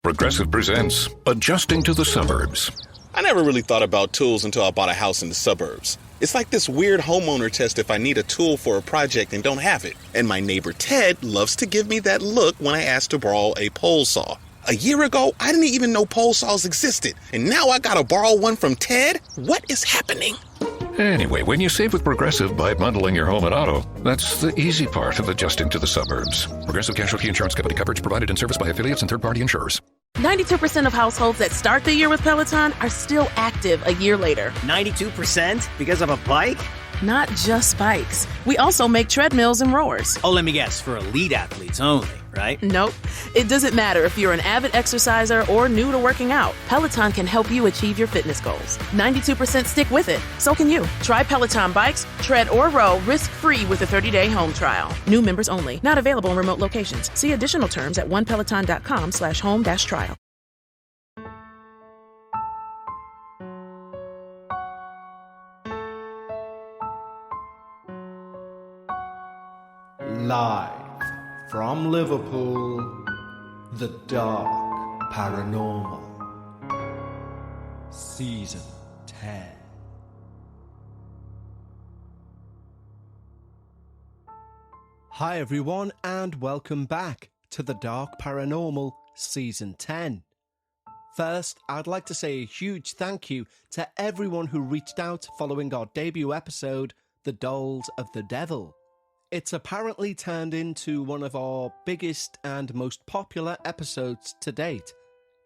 Progressive presents Adjusting to the Suburbs. I never really thought about tools until I bought a house in the suburbs. It's like this weird homeowner test if I need a tool for a project and don't have it. And my neighbor Ted loves to give me that look when I ask to borrow a pole saw. A year ago, I didn't even know pole saws existed. And now I gotta borrow one from Ted? What is happening? Anyway, when you save with Progressive by bundling your home and auto, that's the easy part of adjusting to the suburbs. Progressive Casualty Insurance Company coverage provided and serviced by affiliates and third-party insurers. 92% of households that start the year with Peloton are still active a year later. 92% because of a bike? Not just bikes. We also make treadmills and rowers. Oh, let me guess, for elite athletes only, right? Nope. It doesn't matter if you're an avid exerciser or new to working out. Peloton can help you achieve your fitness goals. 92% stick with it. So can you. Try Peloton bikes, tread or row risk-free with a 30-day home trial. New members only. Not available in remote locations. See additional terms at onepeloton.com/home-trial. Live from Liverpool, the Dark Paranormal, Season 10. Hi everyone, and welcome back to the Dark Paranormal, Season 10. First, I'd like to say a huge thank you to everyone who reached out following our debut episode, The Dolls of the Devil. It's apparently turned into one of our biggest and most popular episodes to date,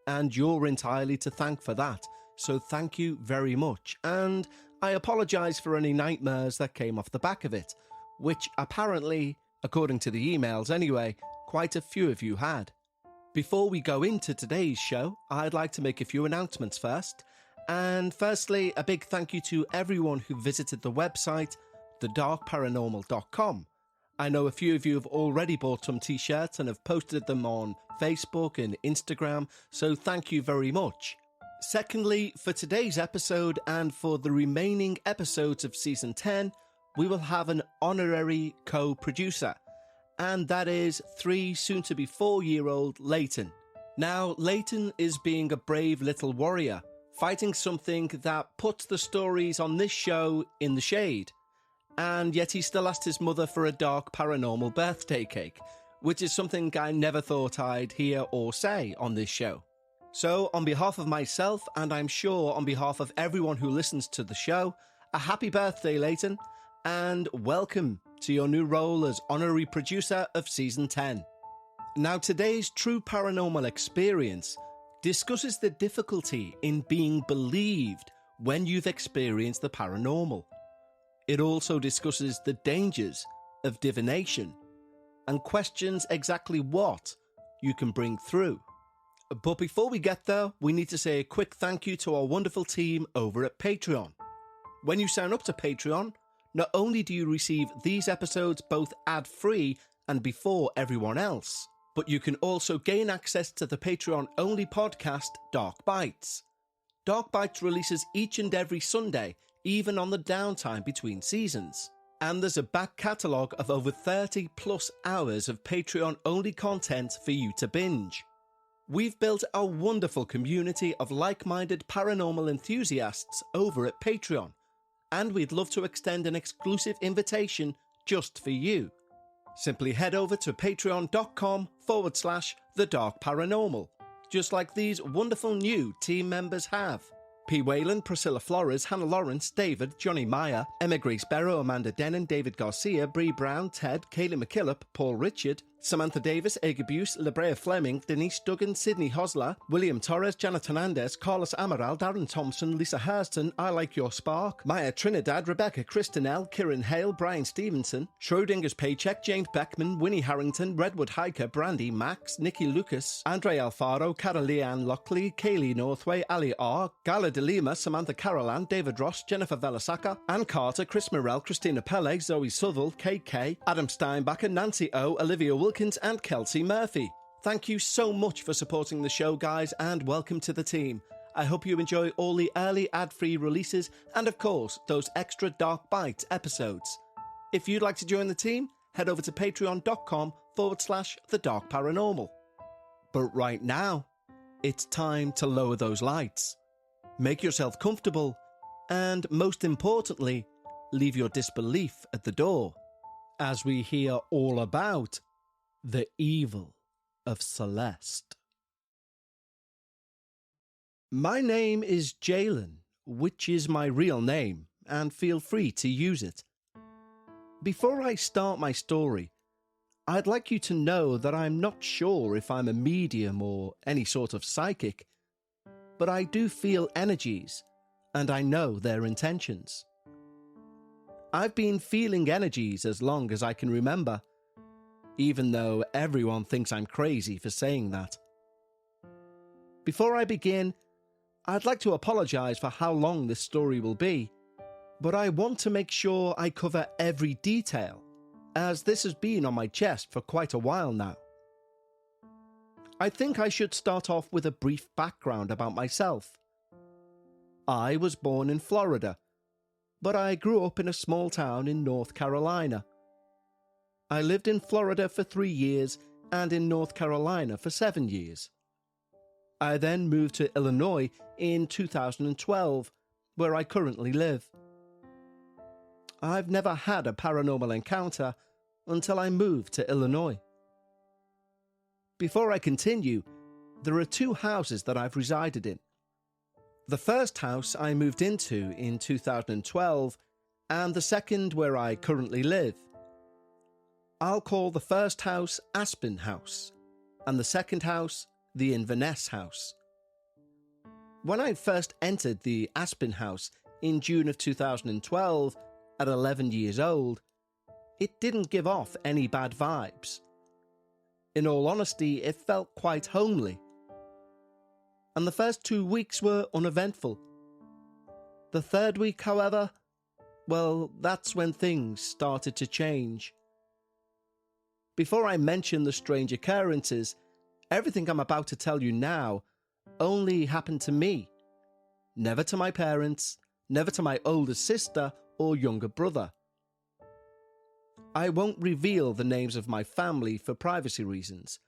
and you're entirely to thank for that, so thank you very much, and I apologise for any nightmares that came off the back of it, which apparently, according to the emails anyway, quite a few of you had. Before we go into today's show, I'd like to make a few announcements first, and firstly, a big thank you to everyone who visited the website, thedarkparanormal.com. I know a few of you have already bought some t-shirts and have posted them on Facebook and Instagram, so thank you very much. Secondly, for today's episode and for the remaining episodes of Season 10, we will have an honorary co-producer, and that is 3 soon-to-be 4-year-old Leighton. Now, Leighton is being a brave little warrior, fighting something that puts the stories on this show in the shade. And yet he still asked his mother for a Dark Paranormal birthday cake, which is something I never thought I'd hear or say on this show. So, on behalf of myself, and I'm sure on behalf of everyone who listens to the show, a happy birthday, Leighton, and welcome to your new role as honorary producer of Season 10. Now, today's True Paranormal Experience discusses the difficulty in being believed when you've experienced the paranormal. It also discusses the dangers of divination and questions exactly what you can bring through. But before we get there, we need to say a quick thank you to our wonderful team over at Patreon. When you sign up to Patreon, not only do you receive these episodes both ad-free and before everyone else, but you can also gain access to the Patreon-only podcast Dark Bites. Dark Bites releases each and every Sunday, even on the downtime between seasons. And there's a back catalogue of over 30 plus hours of Patreon-only content for you to binge. We've built a wonderful community of like-minded paranormal enthusiasts over at Patreon, and we'd love to extend an exclusive invitation just for you. Simply head over to patreon.com/The Dark Paranormal, just like these wonderful new team members have. P. Whalen, Priscilla Flores, Hannah Lawrence, David, Johnny Meyer, Emma Grace Barrow, Amanda Denon, David Garcia, Bree Brown, Ted, Kaylee McKillop, Paul Richard, Samantha Davis, Ega Buse, Labrea Fleming, Denise Duggan, Sydney Hosler, William Torres, Janet Hernandez, Carlos Amaral, Darren Thompson, Lisa Hurston, I Like Your Spark, Maya Trinidad, Rebecca Christinell, Kieran Hale, Brian Stevenson, Schrodinger's Paycheck, James Beckman, Winnie Harrington, Redwood Hiker, Brandy, Max, Nikki Lucas, Andre Alfaro, Carol-Leanne Lockley, Kaylee Northway, Ali R, Gala de Lima, Samantha Carolan, David Ross, Jennifer Velasaka, Ann Carter, Chris Morell, Christina Pele, Zoe Southall, KK, Adam Steinbacher, Nancy O, Olivia Wilkins, and Kelsey Murphy. Thank you so much for supporting the show, guys, and welcome to the team. I hope you enjoy all the early ad-free releases and, of course, those extra Dark Bites episodes. If you'd like to join the team, head over to patreon.com/The Dark Paranormal. But right now, it's time to lower those lights. Make yourself comfortable, and most importantly, leave your disbelief at the door, as we hear all about the evil of Celeste. My name is Jalen, which is my real name, and feel free to use it. Before I start my story, I'd like you to know that I'm not sure if I'm a medium or any sort of psychic, but I do feel energies, and I know their intentions. I've been feeling energies as long as I can remember, even though everyone thinks I'm crazy for saying that. Before I begin, I'd like to apologize for how long this story will be, but I want to make sure I cover every detail, as this has been on my chest for quite a while now. I think I should start off with a brief background about myself. I was born in Florida, but I grew up in a small town in North Carolina. I lived in Florida for 3 years and in North Carolina for 7 years. I then moved to Illinois in 2012, where I currently live. I've never had a paranormal encounter until I moved to Illinois. Before I continue, there are 2 houses that I've resided in. The first house I moved into in 2012, and the second where I currently live. I'll call the first house Aspen House, and the second house the Inverness House. When I first entered the Aspen House in June of 2012, at 11 years old, it didn't give off any bad vibes. In all honesty, it felt quite homely. And the first 2 weeks were uneventful. The third week, however, well, that's when things started to change. Before I mention the strange occurrences, everything I'm about to tell you now only happened to me. Never to my parents, never to my older sister or younger brother. I won't reveal the names of my family for privacy reasons,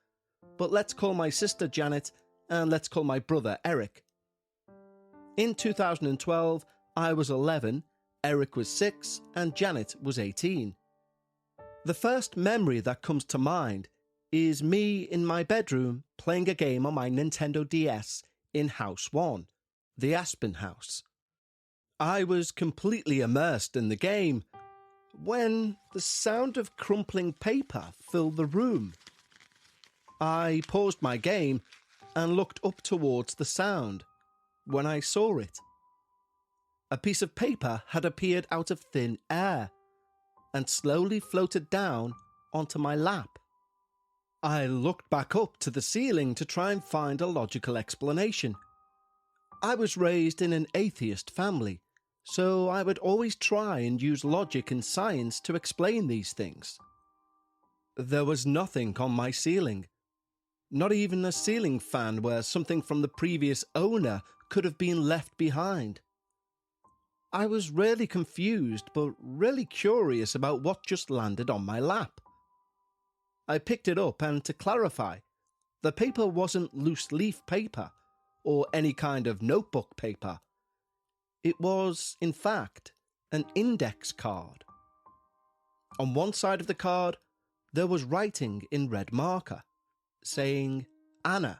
but let's call my sister Janet and let's call my brother Eric. In 2012, I was 11, Eric was 6, and Janet was 18. The first memory that comes to mind is me in my bedroom playing a game on my Nintendo DS in House 1, the Aspen House. I was completely immersed in the game when the sound of crumpling paper filled the room. I paused my game and looked up towards the sound when I saw it. A piece of paper had appeared out of thin air and slowly floated down onto my lap. I looked back up to the ceiling to try and find a logical explanation. I was raised in an atheist family, so I would always try and use logic and science to explain these things. There was nothing on my ceiling. Not even a ceiling fan where something from the previous owner could have been left behind. I was really confused, but really curious about what just landed on my lap. I picked it up, and to clarify, the paper wasn't loose leaf paper or any kind of notebook paper. It was, in fact, an index card. On one side of the card, there was writing in red marker, saying Anna.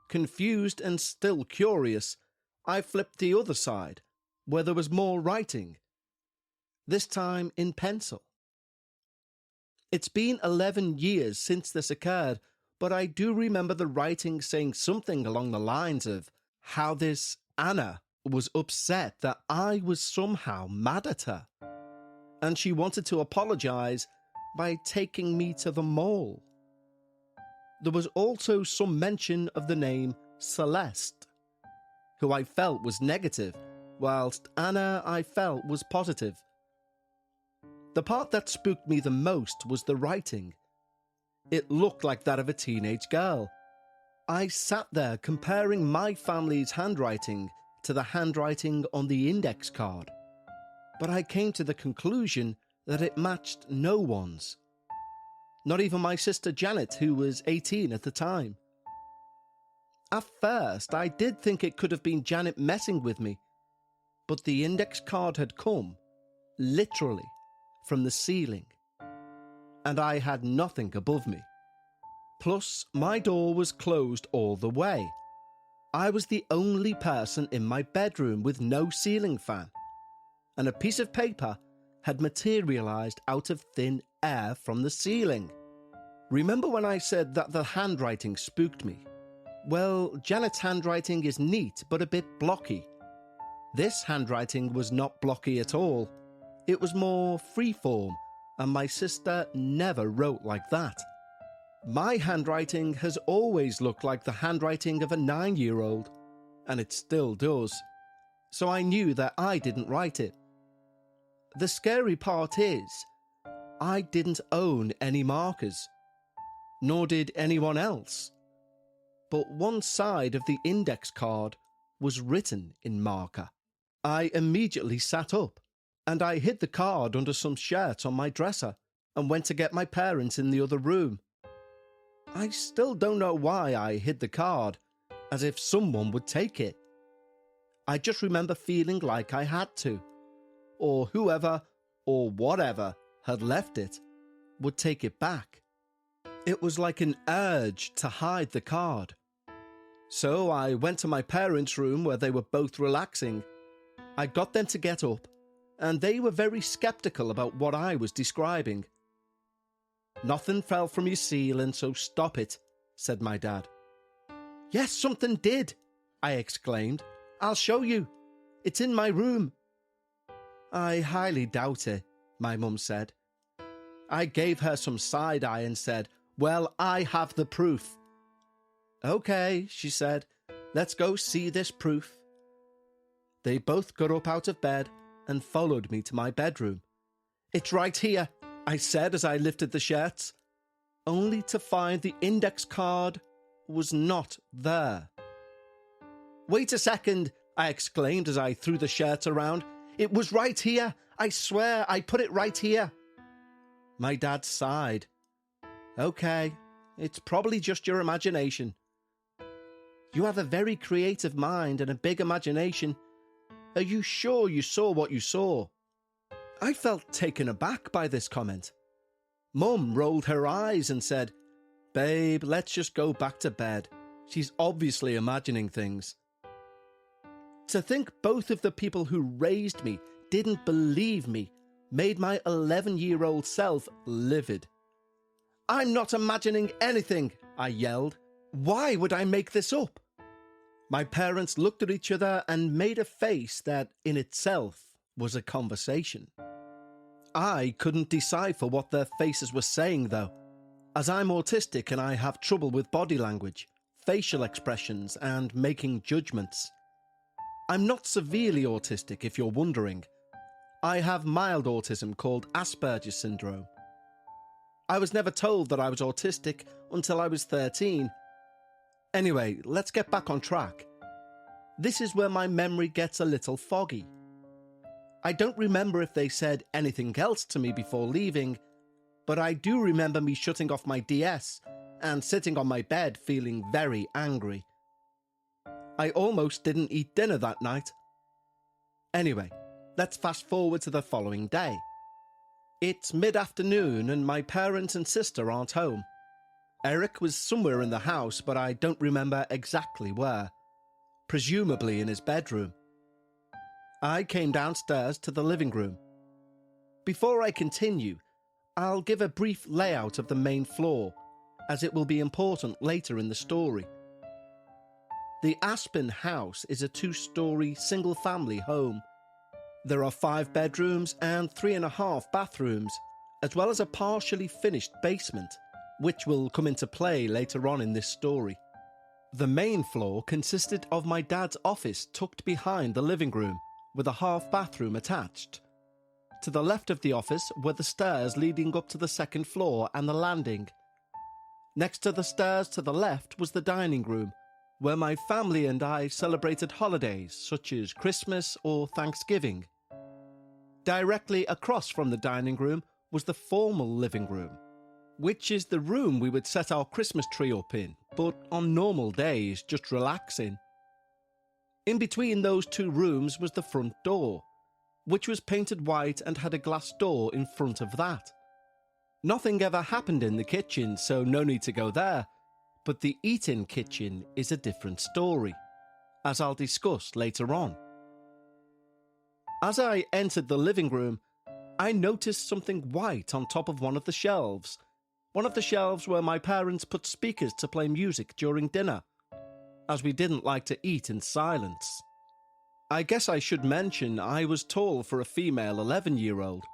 Confused and still curious, I flipped the other side, where there was more writing, this time in pencil. It's been 11 years since this occurred, but I do remember the writing saying something along the lines of how this Anna was upset that I was somehow mad at her, and she wanted to apologize by taking me to the mall. There was also some mention of the name Celeste, who I felt was negative, whilst Anna I felt was positive. The part that spooked me the most was the writing. It looked like that of a teenage girl. I sat there comparing my family's handwriting to the handwriting on the index card, but I came to the conclusion that it matched no one's. Not even my sister Janet, who was 18 at the time. At first, I did think it could have been Janet messing with me, but the index card had come, literally, from the ceiling, and I had nothing above me. Plus, my door was closed all the way. I was the only person in my bedroom with no ceiling fan, and a piece of paper had materialised out of thin air from the ceiling. Remember when I said that the handwriting spooked me? Well, Janet's handwriting is neat but a bit blocky. This handwriting was not blocky at all. It was more freeform, and my sister never wrote like that. My handwriting has always looked like the handwriting of a 9-year-old, and it still does. So I knew that I didn't write it. The scary part is, I didn't own any markers, nor did anyone else. But one side of the index card was written in marker. I immediately sat up, and I hid the card under some shirts on my dresser and went to get my parents in the other room. I still don't know why I hid the card, as if someone would take it. I just remember feeling like I had to, or whoever or whatever had left it would take it back. It was like an urge to hide the card. So I went to my parents' room where they were both relaxing. I got them to get up, and they were very sceptical about what I was describing. "Nothing fell from your ceiling, so stop it," said my dad. "Yes, something did," I exclaimed. "I'll show you. It's in my room." "I highly doubt it," my mum said. I gave her some side-eye and said, "Well, I have the proof." "Okay," she said, "let's go see this proof." They both got up out of bed and followed me to my bedroom. "It's right here," I said as I lifted the shirts, only to find the index card was not there. "Wait a second," I exclaimed as I threw the shirts around. "It was right here. I swear I put it right here." My dad sighed. "Okay, it's probably just your imagination. You have a very creative mind and a big imagination. Are you sure you saw what you saw?" I felt taken aback by this comment. Mum rolled her eyes and said, "Babe, let's just go back to bed. She's obviously imagining things." To think both of the people who raised me didn't believe me made my 11-year-old self livid. "I'm not imagining anything," I yelled. "Why would I make this up?" My parents looked at each other and made a face that in itself was a conversation. I couldn't decipher what their faces were saying though, as I'm autistic and I have trouble with body language, facial expressions and making judgments. I'm not severely autistic if you're wondering. I have mild autism called Asperger's syndrome. I was never told that I was autistic until I was 13. Anyway, let's get back on track. This is where my memory gets a little foggy. I don't remember if they said anything else to me before leaving, but I do remember me shutting off my DS and sitting on my bed feeling very angry. I almost didn't eat dinner that night. Anyway, let's fast forward to the following day. It's mid-afternoon and my parents and sister aren't home. Eric was somewhere in the house, but I don't remember exactly where. Presumably in his bedroom. I came downstairs to the living room. Before I continue, I'll give a brief layout of the main floor, as it will be important later in the story. The Aspen house is a 2-story single-family home. There are 5 bedrooms and 3.5 bathrooms, as well as a partially finished basement, which will come into play later on in this story. The main floor consisted of my dad's office tucked behind the living room, with a half bathroom attached. To the left of the office were the stairs leading up to the second floor and the landing. Next to the stairs to the left was the dining room, where my family and I celebrated holidays such as Christmas or Thanksgiving. Directly across from the dining room was the formal living room. which is the room we would set our Christmas tree up in, but on normal days, just relaxing. In between those two rooms was the front door, which was painted white and had a glass door in front of that. Nothing ever happened in the kitchen, so no need to go there, but the eat-in kitchen is a different story, as I'll discuss later on. As I entered the living room, I noticed something white on top of one of the shelves where my parents put speakers to play music during dinner, as we didn't like to eat in silence. I guess I should mention I was tall for a female 11-year-old.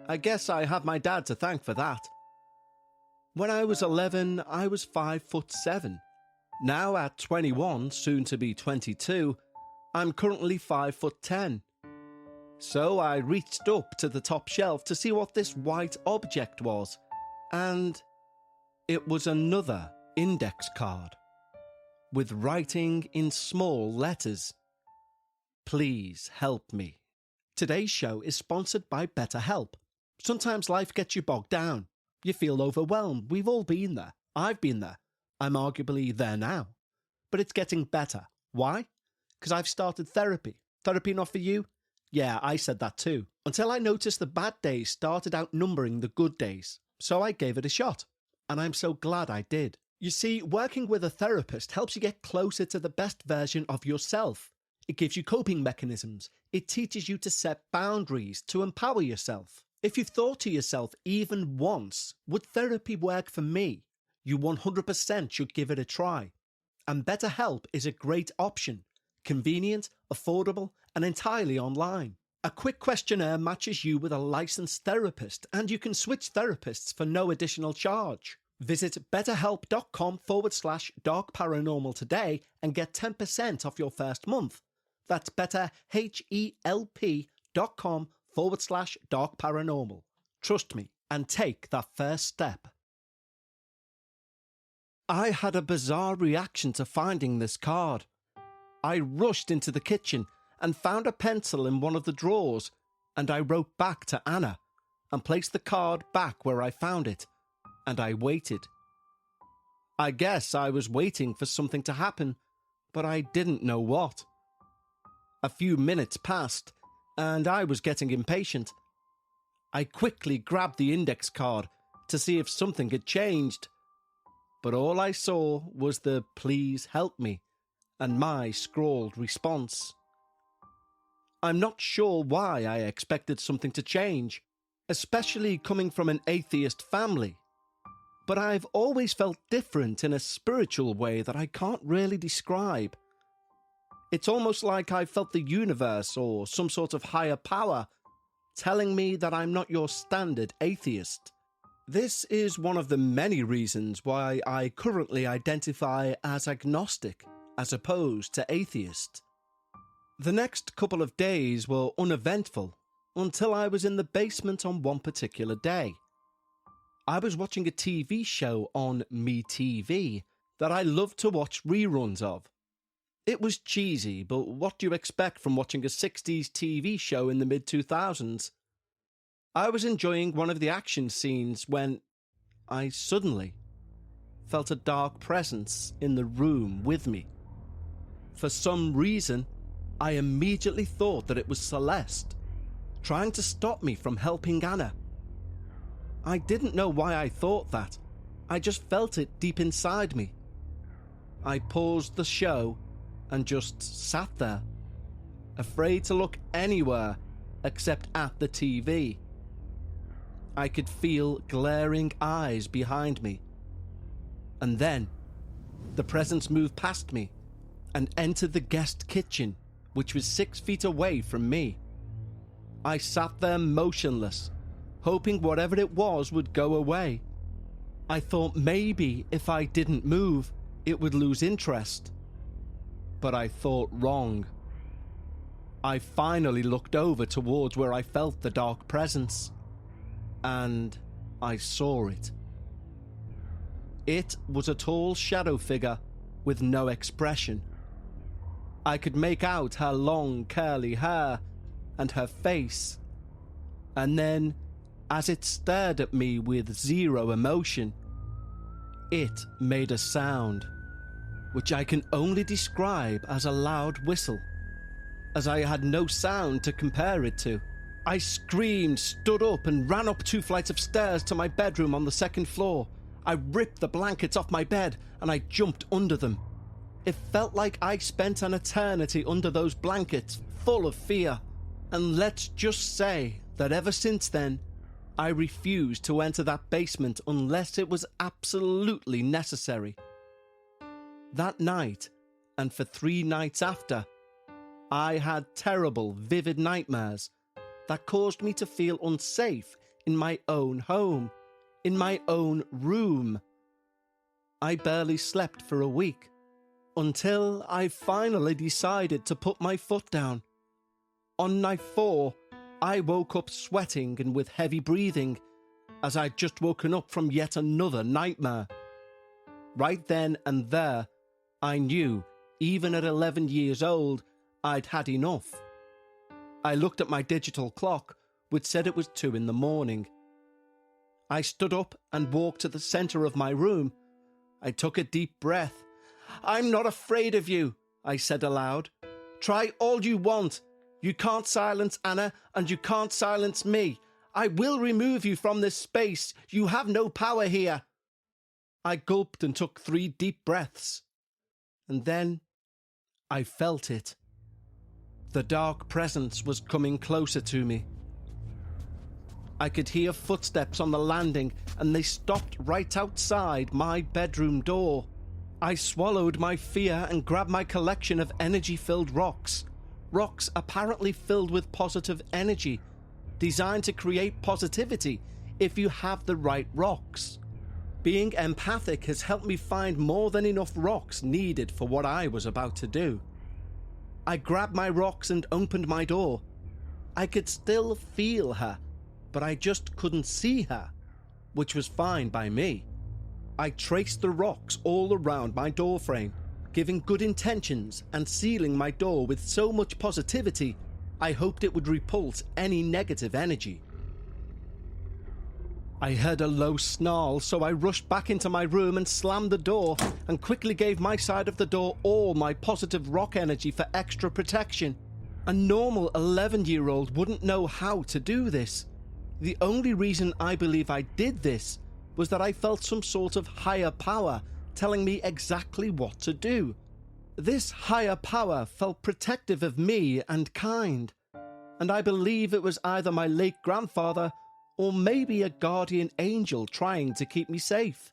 I guess I have my dad to thank for that. When I was 11, I was 5'7". Now at 21, soon to be 22, I'm currently 5'10". So I reached up to the top shelf to see what this white object was, and it was another index card with writing in small letters. Please help me. Today's show is sponsored by BetterHelp. Sometimes life gets you bogged down. You feel overwhelmed. We've all been there. I've been there. I'm arguably there now. But it's getting better. Why? Because I've started therapy. Therapy not for you? Yeah, I said that too. Until I noticed the bad days started outnumbering the good days. So I gave it a shot. And I'm so glad I did. You see, working with a therapist helps you get closer to the best version of yourself. It gives you coping mechanisms. It teaches you to set boundaries, to empower yourself. If you've thought to yourself even once, would therapy work for me? You 100% should give it a try. And BetterHelp is a great option. Convenient, affordable, and entirely online. A quick questionnaire matches you with a licensed therapist, and you can switch therapists for no additional charge. Visit betterhelp.com/Dark Paranormal today and get 10% off your first month. That's betterhelp.com/Dark Paranormal. Trust me and take that first step. I had a bizarre reaction to finding this card. I rushed into the kitchen and found a pencil in one of the drawers, and I wrote back to Anna and placed the card back where I found it, and I waited. I guess I was waiting for something to happen, but I didn't know what. A few minutes passed, and I was getting impatient. I quickly grabbed the index card to see if something had changed, but all I saw was the "please help me" and my scrawled response. I'm not sure why I expected something to change, especially coming from an atheist family, but I've always felt different in a spiritual way that I can't really describe. It's almost like I felt the universe or some sort of higher power telling me that I'm not your standard atheist. This is one of the many reasons why I currently identify as agnostic as opposed to atheist. The next couple of days were uneventful until I was in the basement on one particular day. I was watching a TV show on MeTV that I love to watch reruns of. It was cheesy, but what do you expect from watching a 60s TV show in the mid-2000s? I was enjoying one of the action scenes when I suddenly felt a dark presence in the room with me. For some reason, I immediately thought that it was Celeste, trying to stop me from helping Anna. I didn't know why I thought that. I just felt it deep inside me. I paused the show and just sat there, afraid to look anywhere except at the TV. I could feel glaring eyes behind me. And then, the presence moved past me and entered the guest kitchen, which was 6 feet away from me. I sat there motionless, hoping whatever it was would go away. I thought maybe if I didn't move, it would lose interest. But I thought wrong. I finally looked over towards where I felt the dark presence, and I saw it. It was a tall shadow figure with no expression. I could make out her long curly hair and her face, and then As it stared at me with zero emotion, it made a sound, which I can only describe as a loud whistle, as I had no sound to compare it to. I screamed, stood up, and ran up 2 flights of stairs to my bedroom on the 2nd floor. I ripped the blankets off my bed and I jumped under them. It felt like I spent an eternity under those blankets, full of fear. And let's just say that ever since then, I refused to enter that basement unless it was absolutely necessary. That night, and for 3 nights after, I had terrible, vivid nightmares that caused me to feel unsafe in my own home, in my own room. I barely slept for a week, until I finally decided to put my foot down. On night 4, I woke up sweating and with heavy breathing, as I'd just woken up from yet another nightmare. Right then and there, I knew, even at 11 years old, I'd had enough. I looked at my digital clock, which said it was 2 in the morning. I stood up and walked to the center of my room. I took a deep breath. "I'm not afraid of you," I said aloud. "Try all you want. You can't silence Anna, and you can't silence me. I will remove you from this space. You have no power here." I gulped and took 3 deep breaths. And then I felt it. The dark presence was coming closer to me. I could hear footsteps on the landing, and they stopped right outside my bedroom door. I swallowed my fear and grabbed my collection of energy-filled rocks. Rocks apparently filled with positive energy, designed to create positivity if you have the right rocks. Being empathic has helped me find more than enough rocks needed for what I was about to do. I grabbed my rocks and opened my door. I could still feel her, but I just couldn't see her, which was fine by me. I traced the rocks all around my doorframe, giving good intentions and sealing my door with so much positivity, I hoped it would repulse any negative energy. I heard a low snarl, so I rushed back into my room and slammed the door and quickly gave my side of the door all my positive rock energy for extra protection. A normal 11-year-old wouldn't know how to do this. The only reason I believe I did this was that I felt some sort of higher power telling me exactly what to do. This higher power felt protective of me and kind, and I believe it was either my late grandfather or maybe a guardian angel trying to keep me safe.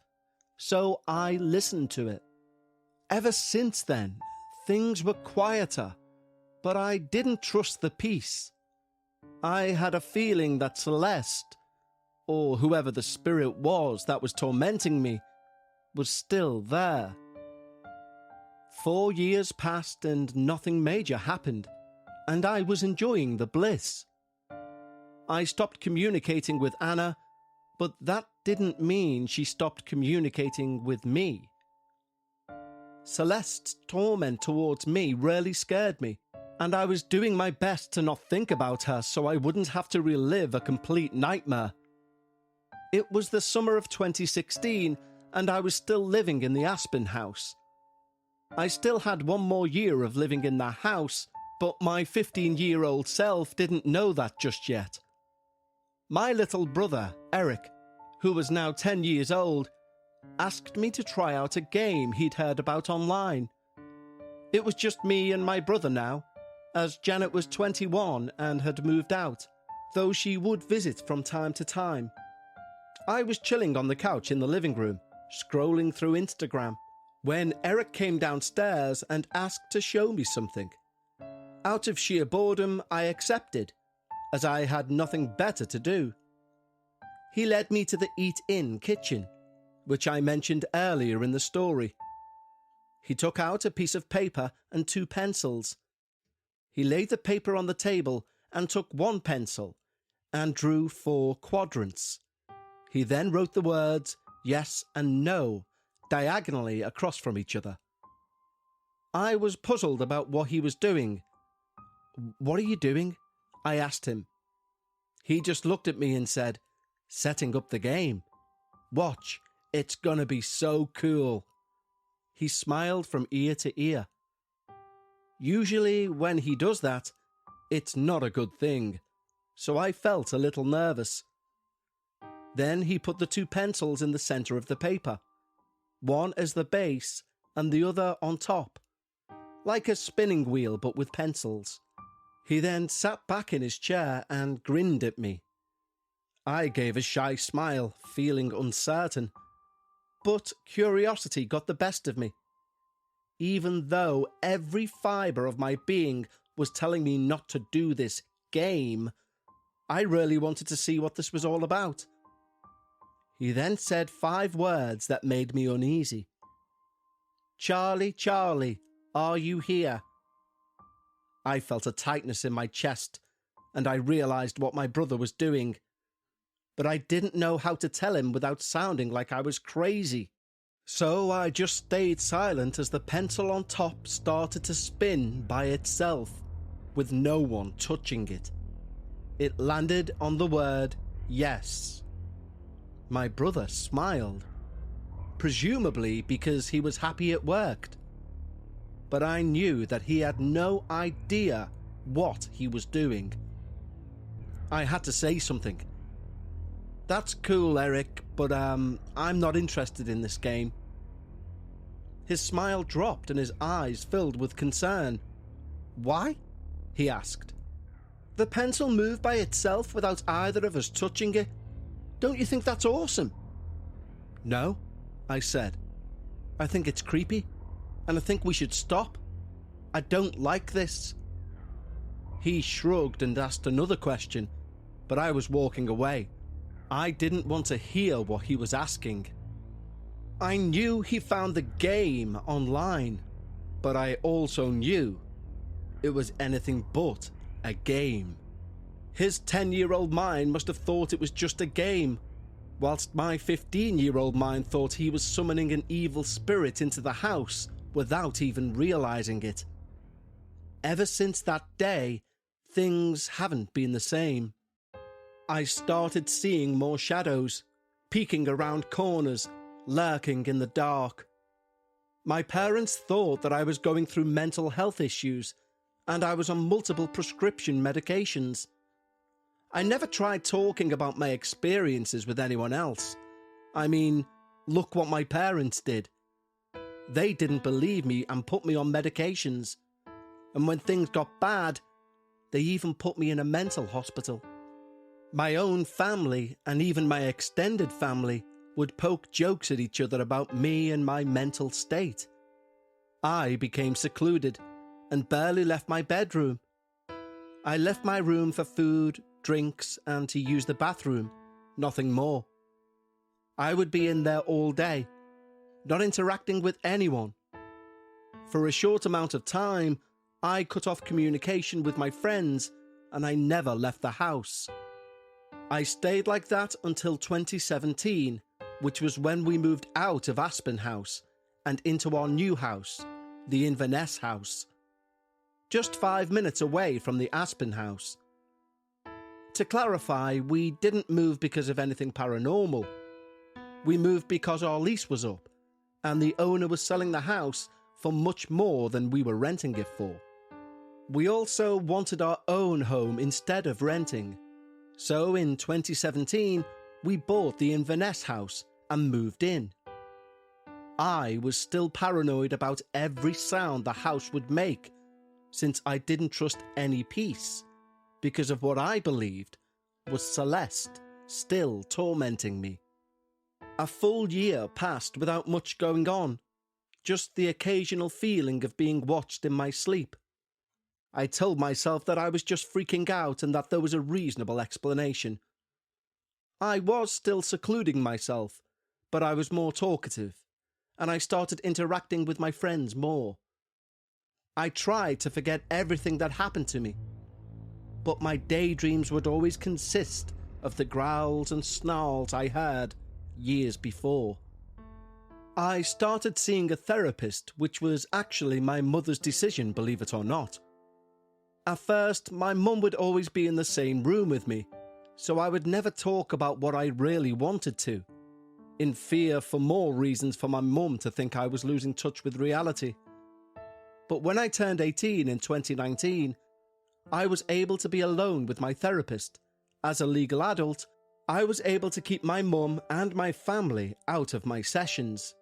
So I listened to it. Ever since then, things were quieter, but I didn't trust the peace. I had a feeling that Celeste, or whoever the spirit was that was tormenting me, was still there. 4 years passed and nothing major happened, and I was enjoying the bliss. I stopped communicating with Anna, but that didn't mean she stopped communicating with me. Celeste's torment towards me really scared me, and I was doing my best to not think about her so I wouldn't have to relive a complete nightmare. It was the summer of 2016, and I was still living in the Aspen house. I still had 1 more year of living in that house, but my 15-year-old self didn't know that just yet. My little brother, Eric, who was now 10 years old, asked me to try out a game he'd heard about online. It was just me and my brother now, as Janet was 21 and had moved out, though she would visit from time to time. I was chilling on the couch in the living room, scrolling through Instagram, when Eric came downstairs and asked to show me something. Out of sheer boredom, I accepted, as I had nothing better to do. He led me to the eat-in kitchen, which I mentioned earlier in the story. He took out a piece of paper and 2 pencils. He laid the paper on the table and took 1 pencil and drew 4 quadrants. He then wrote the words yes and no diagonally across from each other. I was puzzled about what he was doing. "What are you doing?" I asked him. He just looked at me and said, setting up the game. Watch, it's gonna be so cool." He smiled from ear to ear. Usually when he does that, it's not a good thing, so I felt a little nervous. Then he put the 2 pencils in the centre of the paper, one as the base and the other on top, like a spinning wheel but with pencils. He then sat back in his chair and grinned at me. I gave a shy smile, feeling uncertain, but curiosity got the best of me. Even though every fibre of my being was telling me not to do this game, I really wanted to see what this was all about. He then said 5 words that made me uneasy. "Charlie, Charlie, are you here?" I felt a tightness in my chest, and I realised what my brother was doing. But I didn't know how to tell him without sounding like I was crazy. So I just stayed silent as the pencil on top started to spin by itself, with no one touching it. It landed on the word yes. My brother smiled, presumably because he was happy it worked. But I knew that he had no idea what he was doing. I had to say something. "That's cool, Eric, but I'm not interested in this game." His smile dropped and his eyes filled with concern. "Why?" he asked. "The pencil moved by itself without either of us touching it. Don't you think that's awesome?" "No," I said. "I think it's creepy, and I think we should stop. I don't like this." He shrugged and asked another question, but I was walking away. I didn't want to hear what he was asking. I knew he found the game online, but I also knew it was anything but a game. His 10-year-old mind must have thought it was just a game, whilst my 15-year-old mind thought he was summoning an evil spirit into the house without even realising it. Ever since that day, things haven't been the same. I started seeing more shadows, peeking around corners, lurking in the dark. My parents thought that I was going through mental health issues, and I was on multiple prescription medications. I never tried talking about my experiences with anyone else. I mean, look what my parents did. They didn't believe me and put me on medications. And when things got bad, they even put me in a mental hospital. My own family, and even my extended family, would poke jokes at each other about me and my mental state. I became secluded and barely left my bedroom. I left my room for food, drinks, and to use the bathroom, nothing more. I would be in there all day, not interacting with anyone. For a short amount of time, I cut off communication with my friends, and I never left the house. I stayed like that until 2017, which was when we moved out of Aspen House and into our new house, the Inverness House, just 5 minutes away from the Aspen House. To clarify, we didn't move because of anything paranormal. We moved because our lease was up, and the owner was selling the house for much more than we were renting it for. We also wanted our own home instead of renting. So in 2017, we bought the Inverness house and moved in. I was still paranoid about every sound the house would make, since I didn't trust any peace, because of what I believed was Celeste still tormenting me. A full year passed without much going on, just the occasional feeling of being watched in my sleep. I told myself that I was just freaking out and that there was a reasonable explanation. I was still secluding myself, but I was more talkative, and I started interacting with my friends more. I tried to forget everything that happened to me, but my daydreams would always consist of the growls and snarls I heard years before. I started seeing a therapist, which was actually my mother's decision, believe it or not. At first, my mum would always be in the same room with me, so I would never talk about what I really wanted to, in fear for more reasons for my mum to think I was losing touch with reality. But when I turned 18 in 2019, I was able to be alone with my therapist. As a legal adult, I was able to keep my mum and my family out of my sessions.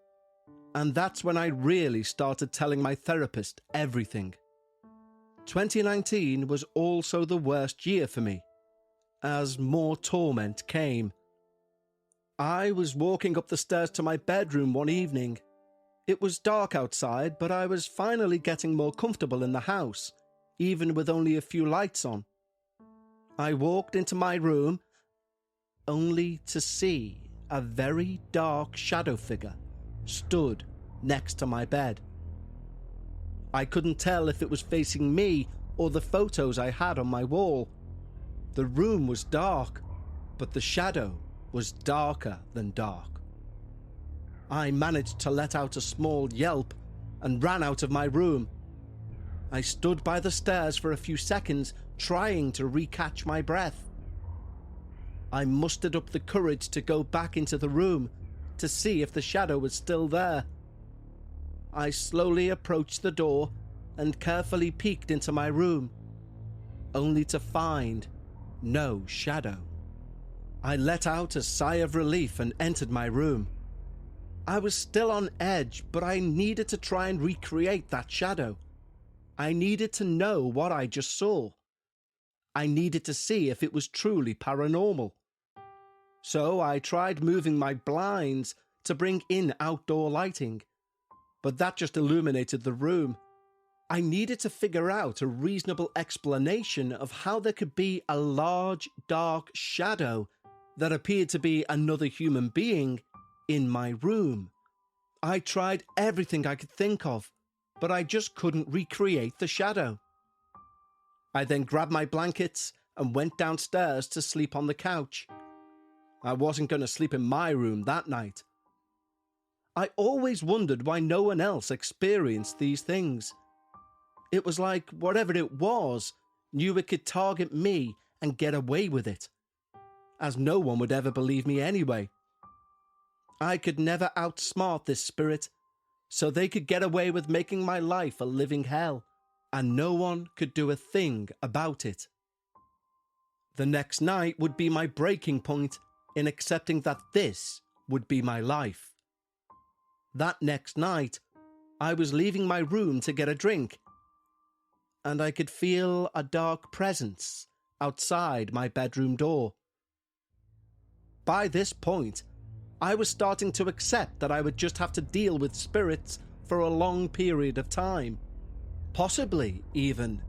And that's when I really started telling my therapist everything. 2019 was also the worst year for me, as more torment came. I was walking up the stairs to my bedroom one evening. It was dark outside, but I was finally getting more comfortable in the house, even with only a few lights on. I walked into my room, only to see a very dark shadow figure stood next to my bed. I couldn't tell if it was facing me or the photos I had on my wall. The room was dark, but the shadow was darker than dark. I managed to let out a small yelp and ran out of my room. I stood by the stairs for a few seconds, trying to recatch my breath. I mustered up the courage to go back into the room to see if the shadow was still there. I slowly approached the door and carefully peeked into my room, only to find no shadow. I let out a sigh of relief and entered my room. I was still on edge, but I needed to try and recreate that shadow. I needed to know what I just saw. I needed to see if it was truly paranormal. So I tried moving my blinds to bring in outdoor lighting, but that just illuminated the room. I needed to figure out a reasonable explanation of how there could be a large, dark shadow that appeared to be another human being in my room. I tried everything I could think of, but I just couldn't recreate the shadow. I then grabbed my blankets and went downstairs to sleep on the couch. I wasn't going to sleep in my room that night. I always wondered why no one else experienced these things. It was like whatever it was knew it could target me and get away with it, as no one would ever believe me anyway. I could never outsmart this spirit, so they could get away with making my life a living hell, and no one could do a thing about it. The next night would be my breaking point in accepting that this would be my life. That next night, I was leaving my room to get a drink, and I could feel a dark presence outside my bedroom door. By this point, I was starting to accept that I would just have to deal with spirits for a long period of time, possibly even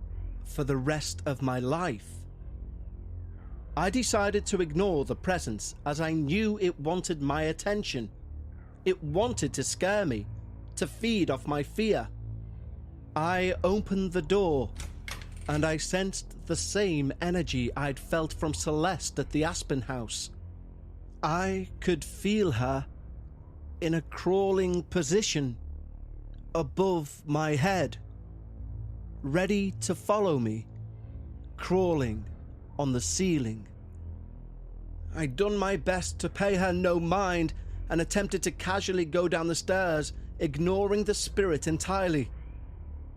for the rest of my life. I decided to ignore the presence as I knew it wanted my attention. It wanted to scare me, to feed off my fear. I opened the door, and I sensed the same energy I'd felt from Celeste at the Aspen house. I could feel her in a crawling position above my head, ready to follow me, crawling on the ceiling. I'd done my best to pay her no mind and attempted to casually go down the stairs, ignoring the spirit entirely.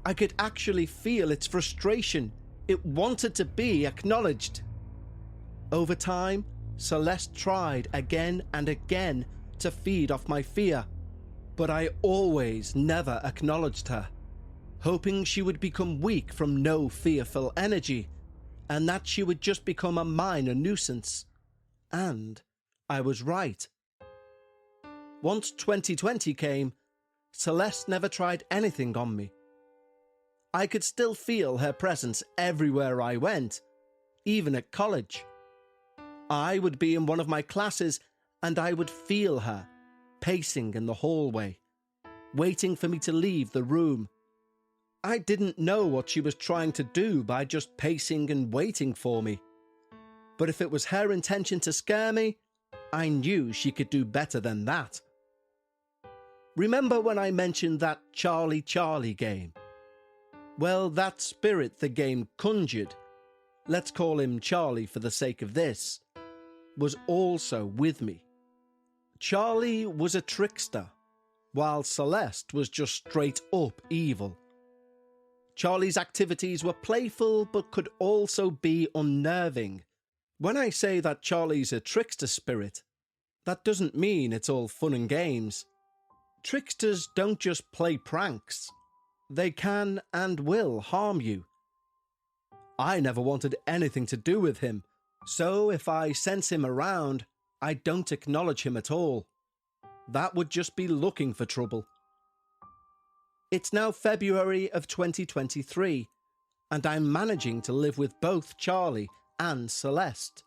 I could actually feel its frustration. It wanted to be acknowledged. Over time, Celeste tried again and again to feed off my fear, but I always never acknowledged her, hoping she would become weak from no fearful energy, and that she would just become a minor nuisance. And I was right. Once 2020 came, Celeste never tried anything on me. I could still feel her presence everywhere I went, even at college. I would be in one of my classes and I would feel her pacing in the hallway, waiting for me to leave the room. I didn't know what she was trying to do by just pacing and waiting for me. But if it was her intention to scare me, I knew she could do better than that. Remember when I mentioned that Charlie Charlie game? Well, that spirit the game conjured, let's call him Charlie for the sake of this, was also with me. Charlie was a trickster, while Celeste was just straight up evil. Charlie's activities were playful but could also be unnerving. When I say that Charlie's a trickster spirit, that doesn't mean it's all fun and games. Tricksters don't just play pranks. They can and will harm you. I never wanted anything to do with him, so if I sense him around, I don't acknowledge him at all. That would just be looking for trouble. It's now February of 2023, and I'm managing to live with both Charlie and Celeste.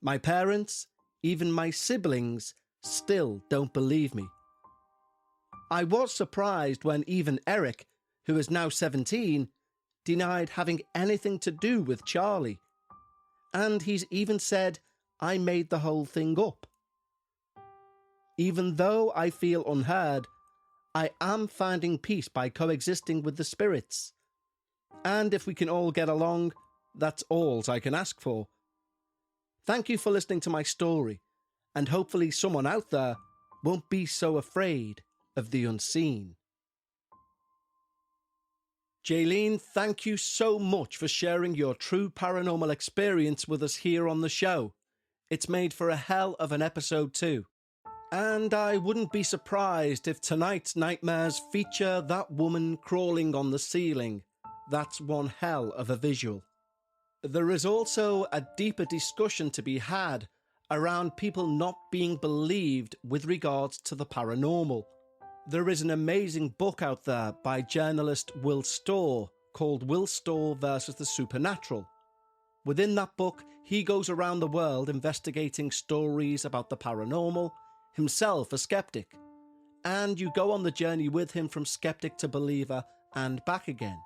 My parents, even my siblings, still don't believe me. I was surprised when even Eric, who is now 17, denied having anything to do with Charlie. And he's even said I made the whole thing up. Even though I feel unheard, I am finding peace by coexisting with the spirits. And if we can all get along, that's all I can ask for. Thank you for listening to my story, and hopefully someone out there won't be so afraid of the unseen. Jaylene, thank you so much for sharing your true paranormal experience with us here on the show. It's made for a hell of an episode too. And I wouldn't be surprised if tonight's nightmares feature that woman crawling on the ceiling. That's one hell of a visual. There is also a deeper discussion to be had around people not being believed with regards to the paranormal. There is an amazing book out there by journalist Will Storr called Will Storr versus the Supernatural. Within that book, he goes around the world investigating stories about the paranormal, himself a skeptic, and you go on the journey with him from skeptic to believer and back again.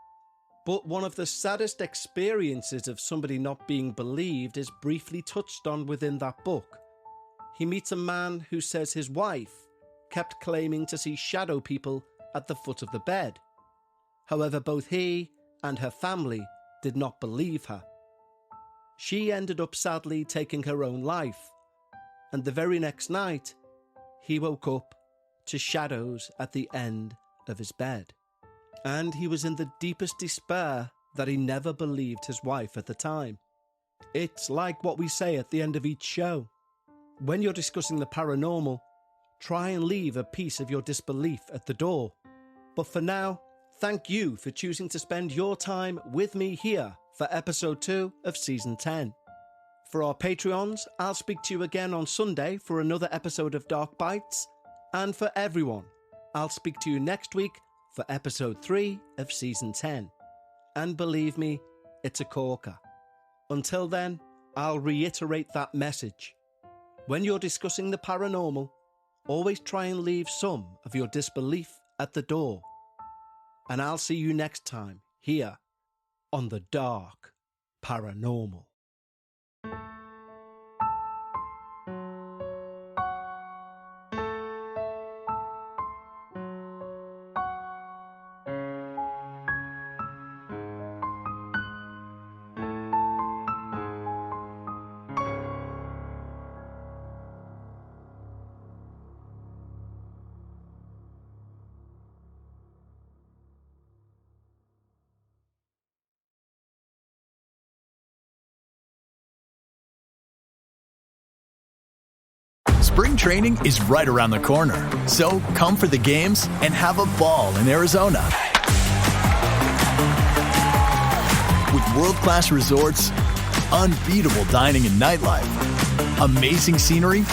But one of the saddest experiences of somebody not being believed is briefly touched on within that book. He meets a man who says his wife kept claiming to see shadow people at the foot of the bed. However, both he and her family did not believe her. She ended up sadly taking her own life, and the very next night, he woke up to shadows at the end of his bed. And he was in the deepest despair that he never believed his wife at the time. It's like what we say at the end of each show. When you're discussing the paranormal, try and leave a piece of your disbelief at the door. But for now, thank you for choosing to spend your time with me here for episode 2 of season 10. For our Patreons, I'll speak to you again on Sunday for another episode of Dark Bites. And for everyone, I'll speak to you next week for episode 3 of season 10. And believe me, it's a corker. Until then, I'll reiterate that message. When you're discussing the paranormal, always try and leave some of your disbelief at the door. And I'll see you next time here on the Dark Paranormal. Spring training is right around the corner, so come for the games and have a ball in Arizona. With world-class resorts, unbeatable dining and nightlife, amazing scenery,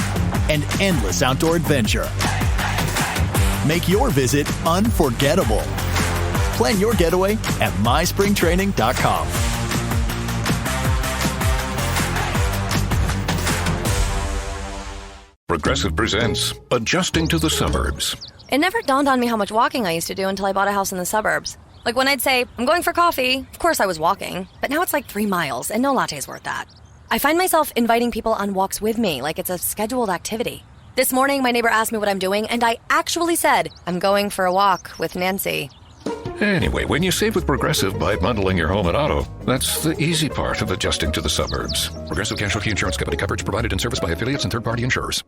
and endless outdoor adventure. Make your visit unforgettable. Plan your getaway at myspringtraining.com. Progressive presents Adjusting to the Suburbs. It never dawned on me how much walking I used to do until I bought a house in the suburbs. Like when I'd say, I'm going for coffee, of course I was walking, but now it's like 3 miles and no latte's worth that. I find myself inviting people on walks with me like it's a scheduled activity. This morning, my neighbor asked me what I'm doing, and I actually said, I'm going for a walk with Nancy. Anyway, when you save with Progressive by bundling your home and auto, that's the easy part of adjusting to the suburbs. Progressive Casualty Insurance Company coverage provided in service by affiliates and third-party insurers.